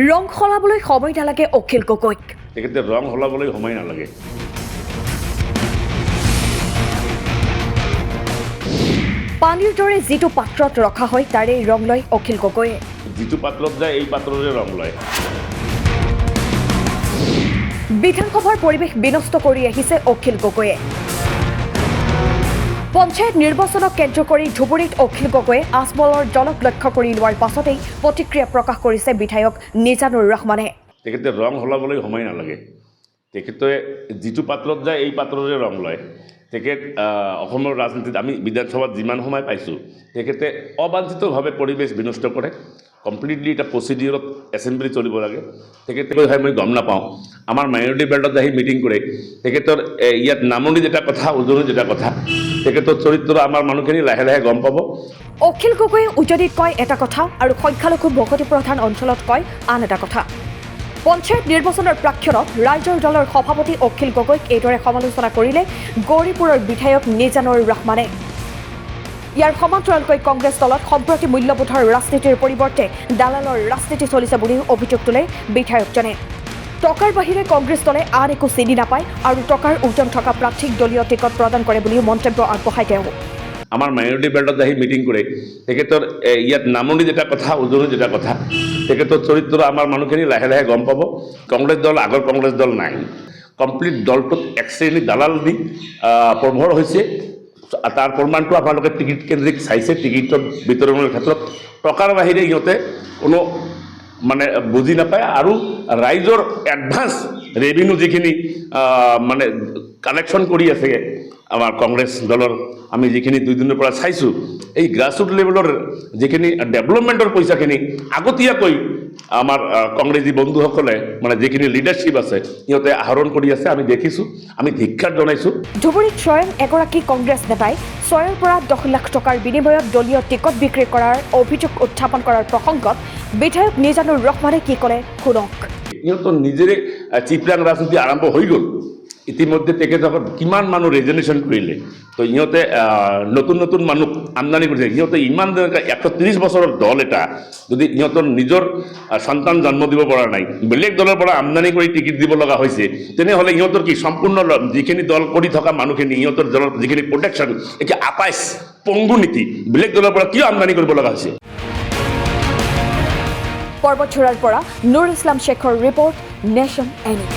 ৰং সলাবলৈ সময় নালাগে অখিল গগৈক। তেখেতে ৰং সলাবলৈ সময় নালাগে। পানীৰ দৰে যিটো পাত্ৰত ৰখা হয় তাৰে ৰং লয় অখিল গগৈয়ে। যিটো পাত্ৰত যায় এই পাত্ৰৰে ৰং লয়। বিধানসভাৰ পৰিৱেশ বিনষ্ট কৰি আহিছে অখিল গগৈয়ে। পঞ্চায়ত নিৰ্বাচনক কেন্দ্ৰ কৰি ধুবুৰীত অখিল গগৈয়ে আজমলৰ দলক লক্ষ্য কৰি লোৱাৰ পাছতেই প্ৰতিক্ৰিয়া প্ৰকাশ কৰিছে বিধায়ক নিজানুৰ ৰহমানে। তেখেতে ৰং সলাবলৈ সময় নালাগে। তেখেতে যিটো পাত্ৰত যায় এই পাত্ৰৰে ৰং লয়। তেখেত অসমৰ ৰাজনীতিত আমি বিধানসভাত যিমান সময় পাইছোঁ তেখেতে অবাঞ্ছিতভাৱে পৰিৱেশ বিনষ্ট কৰে। কমপ্লিটলি এটা প্ৰচিডিউৰত এছেম্বলি চলিব লাগে। তেখেতে মই গম নাপাওঁ। আমাৰ মাইনৰিটি বেল্টত আহি মিটিং কৰে। তেখেতৰ ইয়াত নামনি যেটা কথা উজনি যেটা কথা। তেখেতৰ চৰিত্ৰ আমাৰ মানুহখিনি লাহে লাহে গম পাব। অখিল গগৈয়ে উজনিত কয় এটা কথা আৰু সংখ্যালঘু বসতি প্ৰধান অঞ্চলত কয় আন এটা কথা। পঞ্চায়ত নিৰ্বাচনৰ প্ৰাক্ষণত ৰাইজৰ দলৰ সভাপতি অখিল গগৈক এইদৰে সমালোচনা কৰিলে গৌৰীপুৰৰ বিধায়ক নিজানুৰ ৰহমানে। ইয়াৰ সমান্তৰালকৈ কংগ্ৰেছ দলত সম্প্ৰতি মূল্যবোধৰ ৰাজনীতিৰ পৰিৱৰ্তে দালালৰ ৰাজনীতি চলিছে বুলিও অভিযোগ তোলে বিধায়কজনে। টকাৰ বাহিৰে কংগ্ৰেছ দলে আন একো চিনি নাপায় আৰু টকাৰ ওজন থকা প্ৰাৰ্থীক দলীয় টিকট প্ৰদান কৰে বুলিও মন্তব্য আগবঢ়ায় তেওঁ। আমাৰ মাইনৰিটি বেল্টত আহি মিটিং কৰে। তেখেতৰ ইয়াত নামনি যেটা কথা উজনি যেটা কথা। তেখেতৰ চৰিত্ৰ আমাৰ মানুহখিনি লাহে লাহে গম পাব। কংগ্ৰেছ দল আগৰ কংগ্ৰেছ দল নাই। কমপ্লিট দলটোত এক শ্ৰেণী দালাল দি প্ৰভৰ হৈছে। তাৰ প্ৰমাণটো আপোনালোকে টিকিট কেন্দ্ৰিক চাইছে। টিকিটৰ বিতৰণৰ ক্ষেত্ৰত টকাৰ বাহিৰে সিহঁতে কোনো মানে বুজি নাপায় আৰু ৰাইজৰ এডভান্স ৰেভিনিউ যিখিনি মানে কালেকশ্যন কৰি আছে আমাৰ কংগ্ৰেছ দলৰ আমি যিখিনি 2 দিনৰ পৰা চাইছোঁ এই গ্ৰাছৰুট লেভেলৰ যিখিনি ডেভেলপমেণ্টৰ পইচাখিনি আগতীয়াকৈ আমাৰ কংগ্ৰেছী বন্ধুসকলে মানে যিখিনি লিডাৰশ্বিপ আছে সিহঁতে আহৰণ কৰি আছে আমি দেখিছোঁ। আমি ধিক্ষাৰ জনাইছোঁ। ধুবুৰীত স্বয়ং এগৰাকী কংগ্ৰেছ নেতাই 6ৰ পৰা 10 লাখ টকাৰ বিনিময়ত দলীয় টিকট বিক্ৰী কৰাৰ অভিযোগ উত্থাপন কৰাৰ প্ৰসংগত বিধায়ক নিজানুৰ ৰহমানে কি ক'লে শুনক। সিহঁতৰ নিজেৰে চিপৰাং ৰাজনীতি আৰম্ভ হৈ গ'ল। ইতিমধ্যে তেখেতসকল কিমান মানুহ ৰেজিগনেশ্যন কৰিলে। তো সিহঁতে নতুন নতুন মানুহ আমদানি কৰিছে। সিহঁতে ইমান 130 বছৰৰ দল এটা যদি সিহঁতৰ নিজৰ সন্তান জন্ম দিব পৰা নাই, বেলেগ দলৰ পৰা আমদানি কৰি টিকিট দিব লগা হৈছে, তেনেহ'লে সিহঁতৰ কি সম্পূৰ্ণ যিখিনি দল কৰি থকা মানুহখিনি সিহঁতৰ দলৰ যিখিনি প্ৰটেকশ্যন এতিয়া আপাইছ পংগু নীতি বেলেগ দলৰ পৰা কিয় আমদানি কৰিব লগা হৈছে। পৰ্বতচূড়াৰ পৰা নুৰ ইছলাম শ্বেখৰ ৰিপৰ্ট, নেশ্যন এনি।